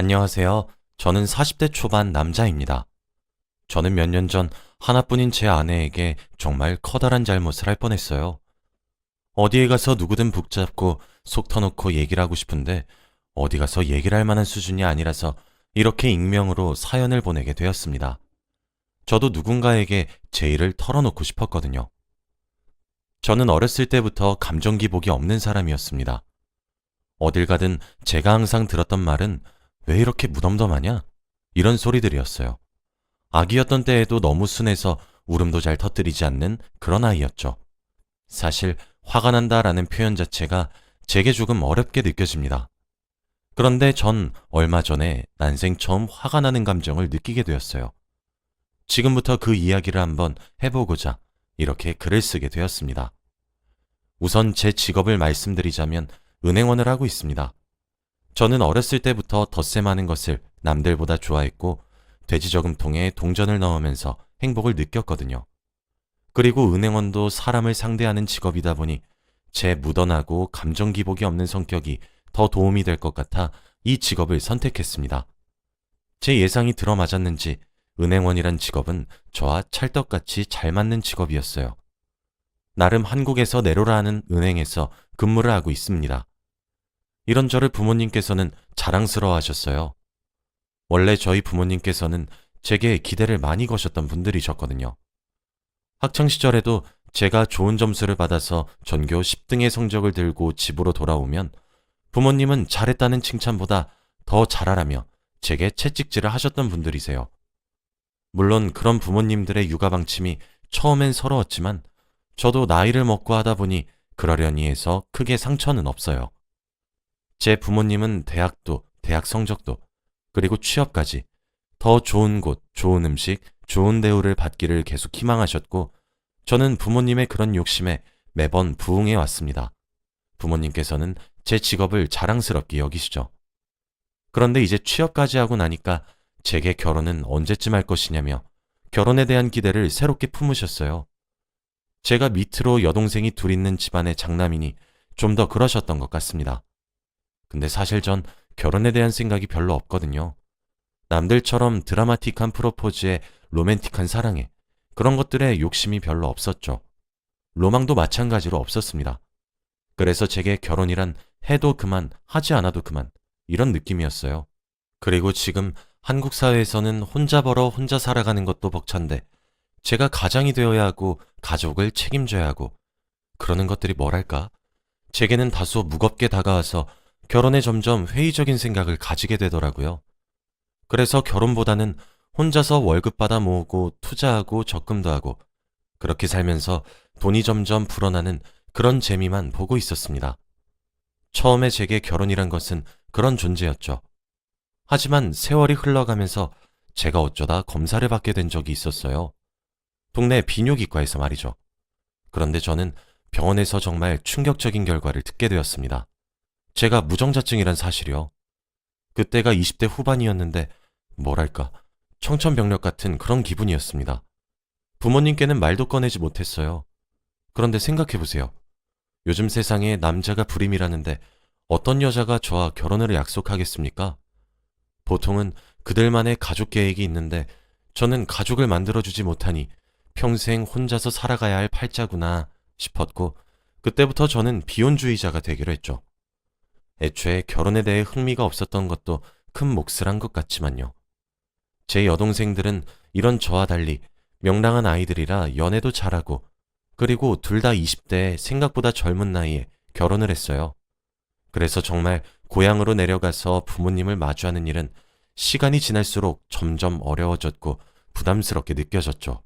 안녕하세요. 저는 40대 초반 남자입니다. 저는 몇 년 전 하나뿐인 제 아내에게 정말 커다란 잘못을 할 뻔했어요. 어디에 가서 누구든 붙잡고 속 터놓고 얘기를 하고 싶은데 어디 가서 얘기를 할 만한 수준이 아니라서 이렇게 익명으로 사연을 보내게 되었습니다. 저도 누군가에게 제 일을 털어놓고 싶었거든요. 저는 어렸을 때부터 감정 기복이 없는 사람이었습니다. 어딜 가든 제가 항상 들었던 말은 왜 이렇게 무덤덤하냐? 이런 소리들이었어요. 아기였던 때에도 너무 순해서 울음도 잘 터뜨리지 않는 그런 아이였죠. 사실 화가 난다라는 표현 자체가 제게 조금 어렵게 느껴집니다. 그런데 전 얼마 전에 난생 처음 화가 나는 감정을 느끼게 되었어요. 지금부터 그 이야기를 한번 해보고자 이렇게 글을 쓰게 되었습니다. 우선 제 직업을 말씀드리자면 은행원을 하고 있습니다. 저는 어렸을 때부터 덧셈 하는 것을 남들보다 좋아했고 돼지 저금통에 동전을 넣으면서 행복을 느꼈거든요. 그리고 은행원도 사람을 상대하는 직업이다 보니 제 무던하고 감정 기복이 없는 성격이 더 도움이 될 것 같아 이 직업을 선택했습니다. 제 예상이 들어맞았는지 은행원이란 직업은 저와 찰떡같이 잘 맞는 직업이었어요. 나름 한국에서 내로라 하는 은행에서 근무를 하고 있습니다. 이런 저를 부모님께서는 자랑스러워 하셨어요. 원래 저희 부모님께서는 제게 기대를 많이 거셨던 분들이셨거든요. 학창시절에도 제가 좋은 점수를 받아서 전교 10등의 성적을 들고 집으로 돌아오면 부모님은 잘했다는 칭찬보다 더 잘하라며 제게 채찍질을 하셨던 분들이세요. 물론 그런 부모님들의 육아 방침이 처음엔 서러웠지만 저도 나이를 먹고 하다 보니 그러려니 해서 크게 상처는 없어요. 제 부모님은 대학도, 대학 성적도, 그리고 취업까지 더 좋은 곳, 좋은 음식, 좋은 대우를 받기를 계속 희망하셨고 저는 부모님의 그런 욕심에 매번 부응해 왔습니다. 부모님께서는 제 직업을 자랑스럽게 여기시죠. 그런데 이제 취업까지 하고 나니까 제게 결혼은 언제쯤 할 것이냐며 결혼에 대한 기대를 새롭게 품으셨어요. 제가 밑으로 여동생이 둘 있는 집안의 장남이니 좀 더 그러셨던 것 같습니다. 근데 사실 전 결혼에 대한 생각이 별로 없거든요. 남들처럼 드라마틱한 프로포즈에 로맨틱한 사랑에 그런 것들에 욕심이 별로 없었죠. 로망도 마찬가지로 없었습니다. 그래서 제게 결혼이란 해도 그만, 하지 않아도 그만 이런 느낌이었어요. 그리고 지금 한국 사회에서는 혼자 벌어 혼자 살아가는 것도 벅찬데 제가 가장이 되어야 하고 가족을 책임져야 하고 그러는 것들이 뭐랄까? 제게는 다소 무겁게 다가와서 결혼에 점점 회의적인 생각을 가지게 되더라고요. 그래서 결혼보다는 혼자서 월급 받아 모으고 투자하고 적금도 하고 그렇게 살면서 돈이 점점 불어나는 그런 재미만 보고 있었습니다. 처음에 제게 결혼이란 것은 그런 존재였죠. 하지만 세월이 흘러가면서 제가 어쩌다 검사를 받게 된 적이 있었어요. 동네 비뇨기과에서 말이죠. 그런데 저는 병원에서 정말 충격적인 결과를 듣게 되었습니다. 제가 무정자증이란 사실이요. 그때가 20대 후반이었는데 뭐랄까 청천벽력 같은 그런 기분이었습니다. 부모님께는 말도 꺼내지 못했어요. 그런데 생각해보세요. 요즘 세상에 남자가 불임이라는데 어떤 여자가 저와 결혼을 약속하겠습니까? 보통은 그들만의 가족 계획이 있는데 저는 가족을 만들어주지 못하니 평생 혼자서 살아가야 할 팔자구나 싶었고 그때부터 저는 비혼주의자가 되기로 했죠. 애초에 결혼에 대해 흥미가 없었던 것도 큰 몫을 한 것 같지만요. 제 여동생들은 이런 저와 달리 명랑한 아이들이라 연애도 잘하고 그리고 둘 다 20대에 생각보다 젊은 나이에 결혼을 했어요. 그래서 정말 고향으로 내려가서 부모님을 마주하는 일은 시간이 지날수록 점점 어려워졌고 부담스럽게 느껴졌죠.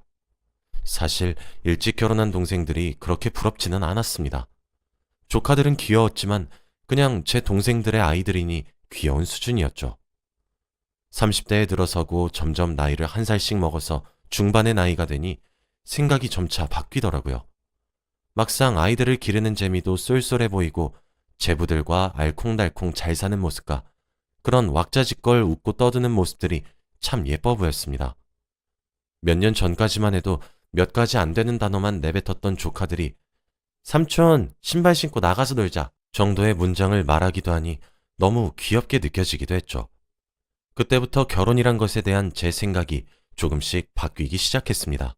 사실 일찍 결혼한 동생들이 그렇게 부럽지는 않았습니다. 조카들은 귀여웠지만 그냥 제 동생들의 아이들이니 귀여운 수준이었죠. 30대에 들어서고 점점 나이를 한 살씩 먹어서 중반의 나이가 되니 생각이 점차 바뀌더라고요. 막상 아이들을 기르는 재미도 쏠쏠해 보이고 제부들과 알콩달콩 잘 사는 모습과 그런 왁자지껄 웃고 떠드는 모습들이 참 예뻐 보였습니다. 몇 년 전까지만 해도 몇 가지 안 되는 단어만 내뱉었던 조카들이 삼촌, 신발 신고 나가서 놀자 정도의 문장을 말하기도 하니 너무 귀엽게 느껴지기도 했죠. 그때부터 결혼이란 것에 대한 제 생각이 조금씩 바뀌기 시작했습니다.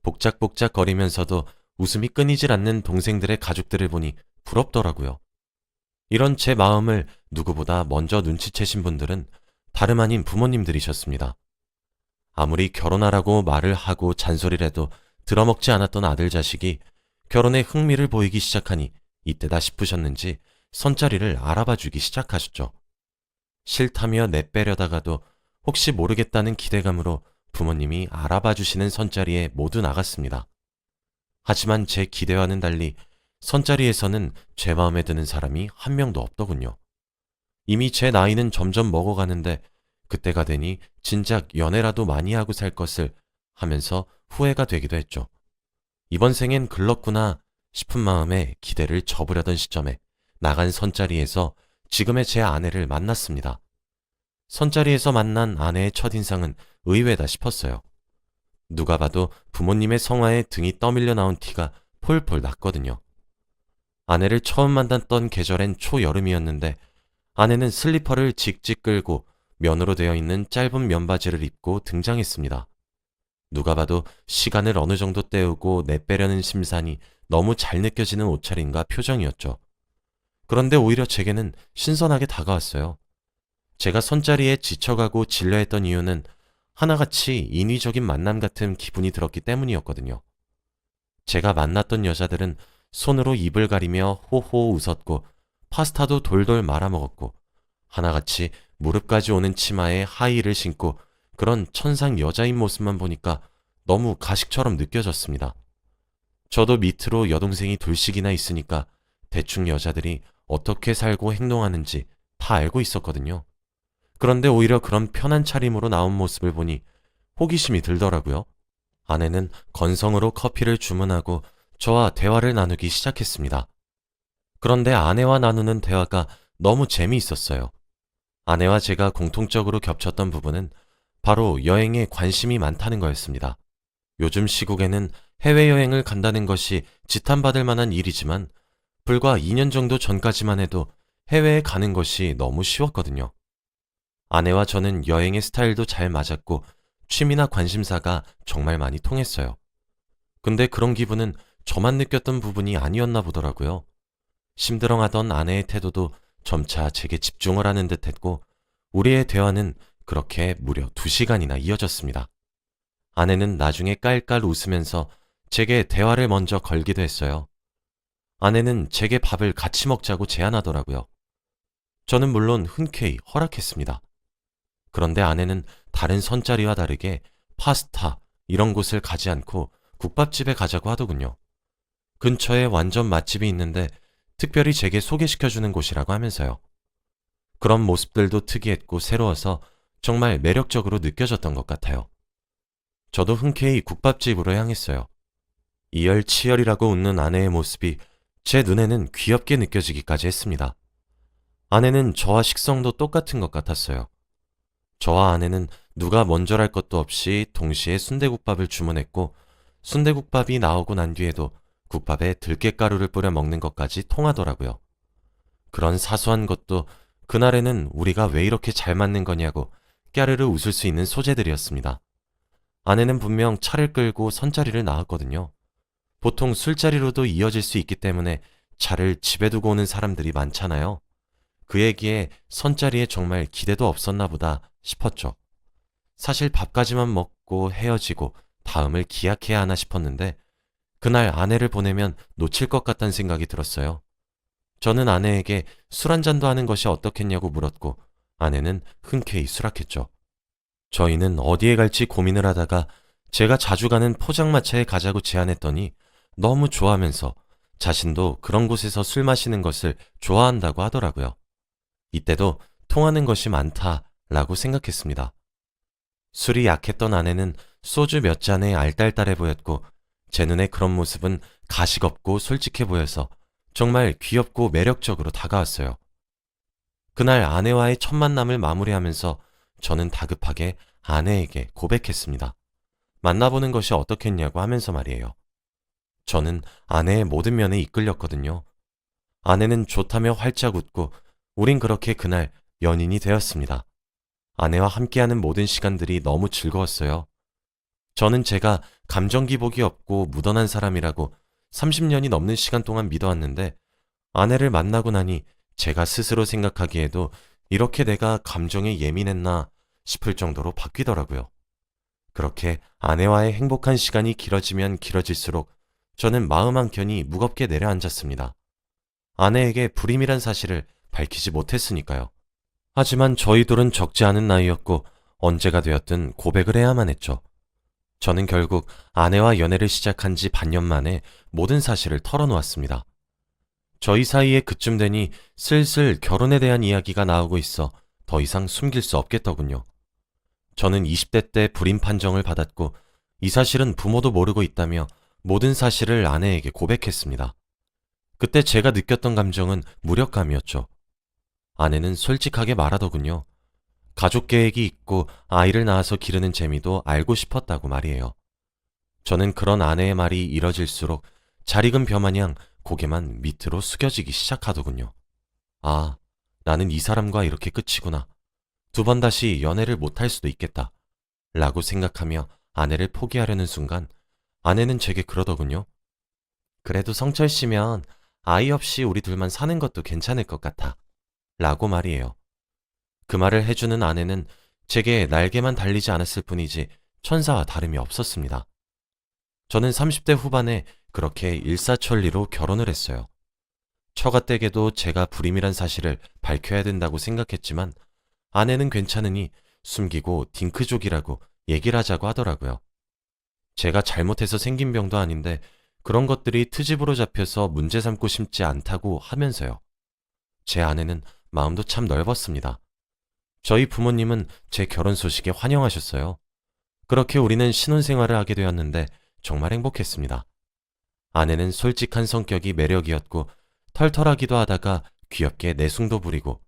복작복작 거리면서도 웃음이 끊이질 않는 동생들의 가족들을 보니 부럽더라고요. 이런 제 마음을 누구보다 먼저 눈치채신 분들은 다름 아닌 부모님들이셨습니다. 아무리 결혼하라고 말을 하고 잔소리를 해도 들어먹지 않았던 아들 자식이 결혼에 흥미를 보이기 시작하니 이때다 싶으셨는지 선자리를 알아봐 주기 시작하셨죠. 싫다며 내빼려다가도 혹시 모르겠다는 기대감으로 부모님이 알아봐 주시는 선자리에 모두 나갔습니다. 하지만 제 기대와는 달리 선자리에서는 제 마음에 드는 사람이 한 명도 없더군요. 이미 제 나이는 점점 먹어가는데 그때가 되니 진작 연애라도 많이 하고 살 것을 하면서 후회가 되기도 했죠. 이번 생엔 글렀구나 싶은 마음에 기대를 접으려던 시점에 나간 선자리에서 지금의 제 아내를 만났습니다. 선자리에서 만난 아내의 첫인상은 의외다 싶었어요. 누가 봐도 부모님의 성화에 등이 떠밀려 나온 티가 폴폴 났거든요. 아내를 처음 만났던 계절엔 초여름이었는데 아내는 슬리퍼를 직직 끌고 면으로 되어 있는 짧은 면바지를 입고 등장했습니다. 누가 봐도 시간을 어느 정도 때우고 내빼려는 심산이 너무 잘 느껴지는 옷차림과 표정이었죠. 그런데 오히려 제게는 신선하게 다가왔어요. 제가 선자리에 지쳐가고 질려했던 이유는 하나같이 인위적인 만남 같은 기분이 들었기 때문이었거든요. 제가 만났던 여자들은 손으로 입을 가리며 호호 웃었고 파스타도 돌돌 말아먹었고 하나같이 무릎까지 오는 치마에 하이힐을 신고 그런 천상 여자인 모습만 보니까 너무 가식처럼 느껴졌습니다. 저도 밑으로 여동생이 둘씩이나 있으니까 대충 여자들이 어떻게 살고 행동하는지 다 알고 있었거든요. 그런데 오히려 그런 편한 차림으로 나온 모습을 보니 호기심이 들더라고요. 아내는 건성으로 커피를 주문하고 저와 대화를 나누기 시작했습니다. 그런데 아내와 나누는 대화가 너무 재미있었어요. 아내와 제가 공통적으로 겹쳤던 부분은 바로 여행에 관심이 많다는 거였습니다. 요즘 시국에는 해외여행을 간다는 것이 지탄받을 만한 일이지만 불과 2년 정도 전까지만 해도 해외에 가는 것이 너무 쉬웠거든요. 아내와 저는 여행의 스타일도 잘 맞았고 취미나 관심사가 정말 많이 통했어요. 근데 그런 기분은 저만 느꼈던 부분이 아니었나 보더라고요. 심드렁하던 아내의 태도도 점차 제게 집중을 하는 듯 했고 우리의 대화는 그렇게 무려 2시간이나 이어졌습니다. 아내는 나중에 깔깔 웃으면서 제게 대화를 먼저 걸기도 했어요. 아내는 제게 밥을 같이 먹자고 제안하더라고요. 저는 물론 흔쾌히 허락했습니다. 그런데 아내는 다른 선자리와 다르게 파스타 이런 곳을 가지 않고 국밥집에 가자고 하더군요. 근처에 완전 맛집이 있는데 특별히 제게 소개시켜주는 곳이라고 하면서요. 그런 모습들도 특이했고 새로워서 정말 매력적으로 느껴졌던 것 같아요. 저도 흔쾌히 국밥집으로 향했어요. 이열치열이라고 웃는 아내의 모습이 제 눈에는 귀엽게 느껴지기까지 했습니다. 아내는 저와 식성도 똑같은 것 같았어요. 저와 아내는 누가 먼저랄 것도 없이 동시에 순대국밥을 주문했고 순대국밥이 나오고 난 뒤에도 국밥에 들깨가루를 뿌려 먹는 것까지 통하더라고요. 그런 사소한 것도 그날에는 우리가 왜 이렇게 잘 맞는 거냐고 깨르르 웃을 수 있는 소재들이었습니다. 아내는 분명 차를 끌고 선자리를 나왔거든요. 보통 술자리로도 이어질 수 있기 때문에 차를 집에 두고 오는 사람들이 많잖아요. 그 얘기에 선자리에 정말 기대도 없었나 보다 싶었죠. 사실 밥까지만 먹고 헤어지고 다음을 기약해야 하나 싶었는데 그날 아내를 보내면 놓칠 것 같다는 생각이 들었어요. 저는 아내에게 술 한 잔도 하는 것이 어떻겠냐고 물었고 아내는 흔쾌히 수락했죠. 저희는 어디에 갈지 고민을 하다가 제가 자주 가는 포장마차에 가자고 제안했더니 너무 좋아하면서 자신도 그런 곳에서 술 마시는 것을 좋아한다고 하더라고요. 이때도 통하는 것이 많다라고 생각했습니다. 술이 약했던 아내는 소주 몇 잔에 알딸딸해 보였고 제 눈에 그런 모습은 가식 없고 솔직해 보여서 정말 귀엽고 매력적으로 다가왔어요. 그날 아내와의 첫 만남을 마무리하면서 저는 다급하게 아내에게 고백했습니다. 만나보는 것이 어떻겠냐고 하면서 말이에요. 저는 아내의 모든 면에 이끌렸거든요. 아내는 좋다며 활짝 웃고 우린 그렇게 그날 연인이 되었습니다. 아내와 함께하는 모든 시간들이 너무 즐거웠어요. 저는 제가 감정 기복이 없고 무던한 사람이라고 30년이 넘는 시간 동안 믿어왔는데 아내를 만나고 나니 제가 스스로 생각하기에도 이렇게 내가 감정에 예민했나 싶을 정도로 바뀌더라고요. 그렇게 아내와의 행복한 시간이 길어지면 길어질수록 저는 마음 한켠이 무겁게 내려앉았습니다. 아내에게 불임이란 사실을 밝히지 못했으니까요. 하지만 저희 둘은 적지 않은 나이였고 언제가 되었든 고백을 해야만 했죠. 저는 결국 아내와 연애를 시작한 지 반년 만에 모든 사실을 털어놓았습니다. 저희 사이에 그쯤 되니 슬슬 결혼에 대한 이야기가 나오고 있어 더 이상 숨길 수 없겠더군요. 저는 20대 때 불임 판정을 받았고 이 사실은 부모도 모르고 있다며 모든 사실을 아내에게 고백했습니다. 그때 제가 느꼈던 감정은 무력감이었죠. 아내는 솔직하게 말하더군요. 가족 계획이 있고 아이를 낳아서 기르는 재미도 알고 싶었다고 말이에요. 저는 그런 아내의 말이 이뤄질수록 잘 익은 벼마냥 고개만 밑으로 숙여지기 시작하더군요. 아, 나는 이 사람과 이렇게 끝이구나. 두 번 다시 연애를 못할 수도 있겠다. 라고 생각하며 아내를 포기하려는 순간 아내는 제게 그러더군요. 그래도 성철 씨면 아이 없이 우리 둘만 사는 것도 괜찮을 것 같아. 라고 말이에요. 그 말을 해주는 아내는 제게 날개만 달리지 않았을 뿐이지 천사와 다름이 없었습니다. 저는 30대 후반에 그렇게 일사천리로 결혼을 했어요. 처가댁에도 제가 불임이란 사실을 밝혀야 된다고 생각했지만 아내는 괜찮으니 숨기고 딩크족이라고 얘기를 하자고 하더라고요. 제가 잘못해서 생긴 병도 아닌데 그런 것들이 트집으로 잡혀서 문제 삼고 싶지 않다고 하면서요. 제 아내는 마음도 참 넓었습니다. 저희 부모님은 제 결혼 소식에 환영하셨어요. 그렇게 우리는 신혼생활을 하게 되었는데 정말 행복했습니다. 아내는 솔직한 성격이 매력이었고 털털하기도 하다가 귀엽게 내숭도 부리고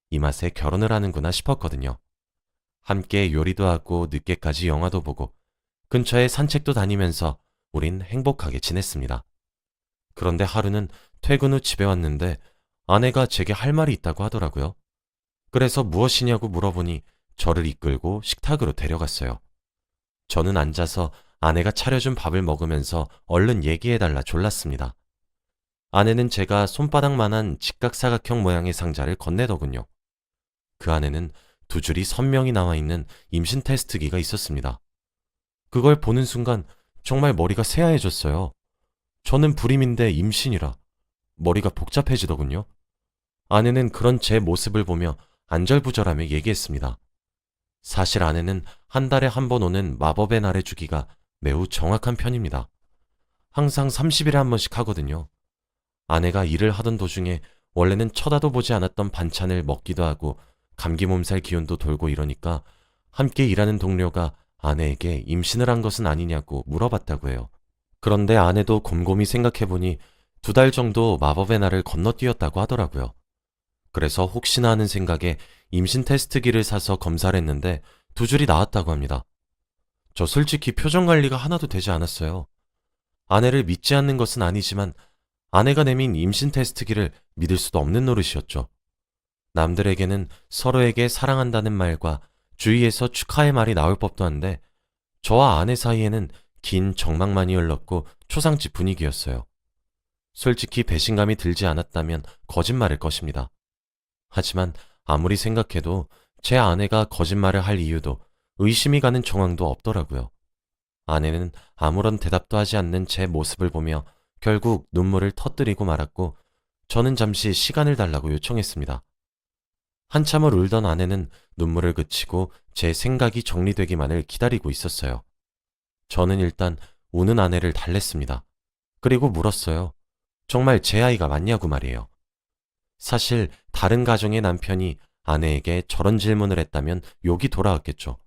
이 맛에 결혼을 하는구나 싶었거든요. 함께 요리도 하고 늦게까지 영화도 보고 근처에 산책도 다니면서 우린 행복하게 지냈습니다. 그런데 하루는 퇴근 후 집에 왔는데 아내가 제게 할 말이 있다고 하더라고요. 그래서 무엇이냐고 물어보니 저를 이끌고 식탁으로 데려갔어요. 저는 앉아서 아내가 차려준 밥을 먹으면서 얼른 얘기해달라 졸랐습니다. 아내는 제가 손바닥만한 직각사각형 모양의 상자를 건네더군요. 그 안에는 두 줄이 선명히 나와 있는 임신 테스트기가 있었습니다. 그걸 보는 순간 정말 머리가 새하얘졌어요. 저는 불임인데 임신이라 머리가 복잡해지더군요. 아내는 그런 제 모습을 보며 안절부절하며 얘기했습니다. 사실 아내는 한 달에 한 번 오는 마법의 날의 주기가 매우 정확한 편입니다. 항상 30일에 한 번씩 하거든요. 아내가 일을 하던 도중에 원래는 쳐다도 보지 않았던 반찬을 먹기도 하고 감기 몸살 기운도 돌고 이러니까 함께 일하는 동료가 아내에게 임신을 한 것은 아니냐고 물어봤다고 해요. 그런데 아내도 곰곰이 생각해보니 2달 정도 마법의 날을 건너뛰었다고 하더라고요. 그래서 혹시나 하는 생각에 임신 테스트기를 사서 검사를 했는데 2줄이 나왔다고 합니다. 저 솔직히 표정 관리가 하나도 되지 않았어요. 아내를 믿지 않는 것은 아니지만 아내가 내민 임신 테스트기를 믿을 수도 없는 노릇이었죠. 남들에게는 서로에게 사랑한다는 말과 주위에서 축하의 말이 나올 법도 한데 저와 아내 사이에는 긴 정막만이 흘렀고 초상집 분위기였어요. 솔직히 배신감이 들지 않았다면 거짓말일 것입니다. 하지만 아무리 생각해도 제 아내가 거짓말을 할 이유도 의심이 가는 정황도 없더라고요. 아내는 아무런 대답도 하지 않는 제 모습을 보며 결국 눈물을 터뜨리고 말았고 저는 잠시 시간을 달라고 요청했습니다. 한참을 울던 아내는 눈물을 그치고 제 생각이 정리되기만을 기다리고 있었어요. 저는 일단 우는 아내를 달랬습니다. 그리고 물었어요. 정말 제 아이가 맞냐고 말이에요. 사실 다른 가정의 남편이 아내에게 저런 질문을 했다면 욕이 돌아왔겠죠.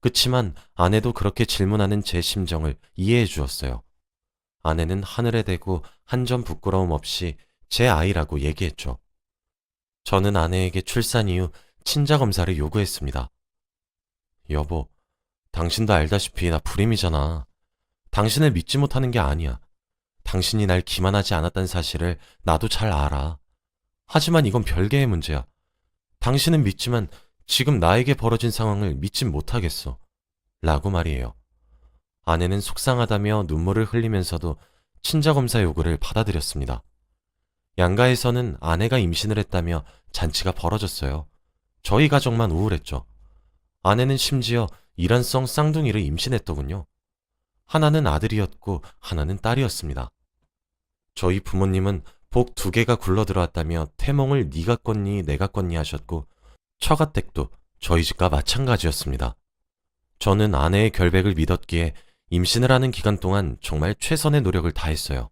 그치만 아내도 그렇게 질문하는 제 심정을 이해해 주었어요. 아내는 하늘에 대고 한 점 부끄러움 없이 제 아이라고 얘기했죠. 저는 아내에게 출산 이후 친자 검사를 요구했습니다. 여보, 당신도 알다시피 나 불임이잖아. 당신을 믿지 못하는 게 아니야. 당신이 날 기만하지 않았다는 사실을 나도 잘 알아. 하지만 이건 별개의 문제야. 당신은 믿지만 지금 나에게 벌어진 상황을 믿진 못하겠어. 라고 말이에요. 아내는 속상하다며 눈물을 흘리면서도 친자검사 요구를 받아들였습니다. 양가에서는 아내가 임신을 했다며 잔치가 벌어졌어요. 저희 가족만 우울했죠. 아내는 심지어 일란성 쌍둥이를 임신했더군요. 하나는 아들이었고 하나는 딸이었습니다. 저희 부모님은 복 2개가 굴러들어왔다며 태몽을 네가 꿨니 내가 꿨니 하셨고 처가댁도 저희 집과 마찬가지였습니다. 저는 아내의 결백을 믿었기에 임신을 하는 기간 동안 정말 최선의 노력을 다했어요.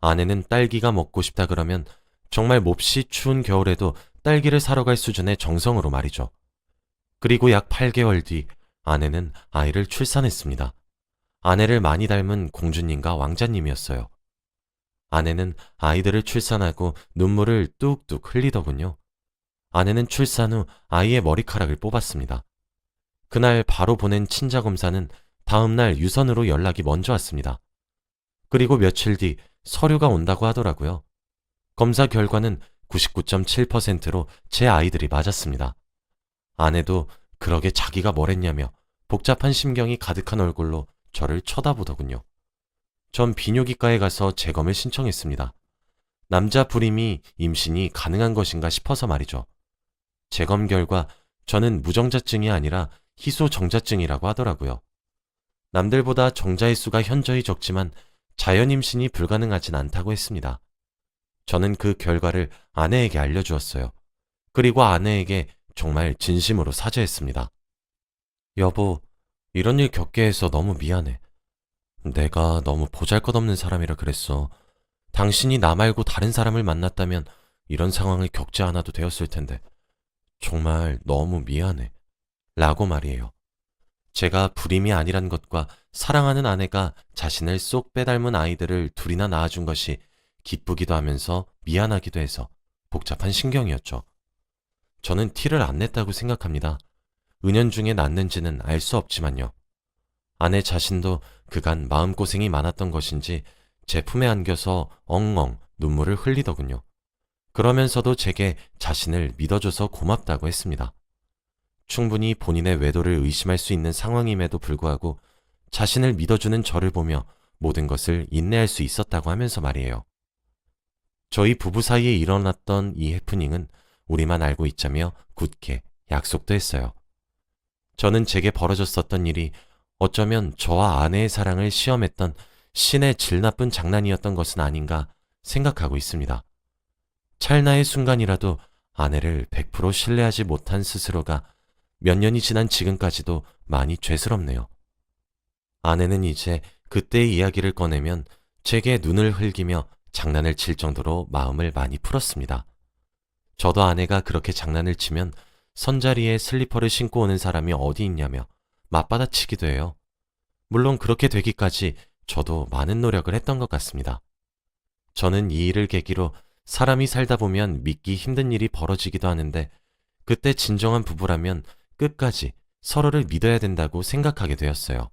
아내는 딸기가 먹고 싶다 그러면 정말 몹시 추운 겨울에도 딸기를 사러 갈 수준의 정성으로 말이죠. 그리고 약 8개월 뒤 아내는 아이를 출산했습니다. 아내를 많이 닮은 공주님과 왕자님이었어요. 아내는 아이들을 출산하고 눈물을 뚝뚝 흘리더군요. 아내는 출산 후 아이의 머리카락을 뽑았습니다. 그날 바로 보낸 친자검사는 다음날 유선으로 연락이 먼저 왔습니다. 그리고 며칠 뒤 서류가 온다고 하더라고요. 검사 결과는 99.7%로 제 아이들이 맞았습니다. 아내도 그러게 자기가 뭘 했냐며 복잡한 심경이 가득한 얼굴로 저를 쳐다보더군요. 전 비뇨기과에 가서 재검을 신청했습니다. 남자 불임이 임신이 가능한 것인가 싶어서 말이죠. 재검 결과 저는 무정자증이 아니라 희소정자증이라고 하더라고요. 남들보다 정자의 수가 현저히 적지만 자연 임신이 불가능하진 않다고 했습니다. 저는 그 결과를 아내에게 알려주었어요. 그리고 아내에게 정말 진심으로 사죄했습니다. 여보, 이런 일 겪게 해서 너무 미안해. 내가 너무 보잘것없는 사람이라 그랬어. 당신이 나 말고 다른 사람을 만났다면 이런 상황을 겪지 않아도 되었을 텐데. 정말 너무 미안해. 라고 말이에요. 제가 불임이 아니란 것과 사랑하는 아내가 자신을 쏙 빼닮은 아이들을 둘이나 낳아준 것이 기쁘기도 하면서 미안하기도 해서 복잡한 신경이었죠. 저는 티를 안 냈다고 생각합니다. 은연중에 낳는지는 알 수 없지만요. 아내 자신도 그간 마음고생이 많았던 것인지 제 품에 안겨서 엉엉 눈물을 흘리더군요. 그러면서도 제게 자신을 믿어줘서 고맙다고 했습니다. 충분히 본인의 외도를 의심할 수 있는 상황임에도 불구하고 자신을 믿어주는 저를 보며 모든 것을 인내할 수 있었다고 하면서 말이에요. 저희 부부 사이에 일어났던 이 해프닝은 우리만 알고 있자며 굳게 약속도 했어요. 저는 제게 벌어졌었던 일이 어쩌면 저와 아내의 사랑을 시험했던 신의 질 나쁜 장난이었던 것은 아닌가 생각하고 있습니다. 찰나의 순간이라도 아내를 100% 신뢰하지 못한 스스로가 몇 년이 지난 지금까지도 많이 죄스럽네요. 아내는 이제 그때의 이야기를 꺼내면 제게 눈을 흘기며 장난을 칠 정도로 마음을 많이 풀었습니다. 저도 아내가 그렇게 장난을 치면 선자리에 슬리퍼를 신고 오는 사람이 어디 있냐며 맞받아치기도 해요. 물론 그렇게 되기까지 저도 많은 노력을 했던 것 같습니다. 저는 이 일을 계기로 사람이 살다 보면 믿기 힘든 일이 벌어지기도 하는데 그때 진정한 부부라면 끝까지 서로를 믿어야 된다고 생각하게 되었어요.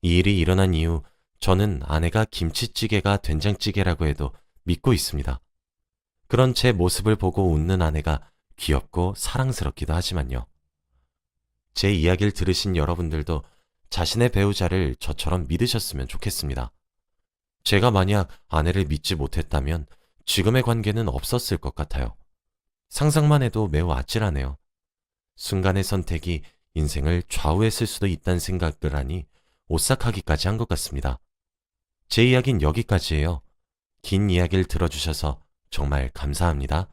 이 일이 일어난 이후 저는 아내가 김치찌개가 된장찌개라고 해도 믿고 있습니다. 그런 제 모습을 보고 웃는 아내가 귀엽고 사랑스럽기도 하지만요. 제 이야기를 들으신 여러분들도 자신의 배우자를 저처럼 믿으셨으면 좋겠습니다. 제가 만약 아내를 믿지 못했다면 지금의 관계는 없었을 것 같아요. 상상만 해도 매우 아찔하네요. 순간의 선택이 인생을 좌우했을 수도 있다는 생각을 하니 오싹하기까지 한 것 같습니다. 제 이야기는 여기까지예요. 긴 이야기를 들어주셔서 정말 감사합니다.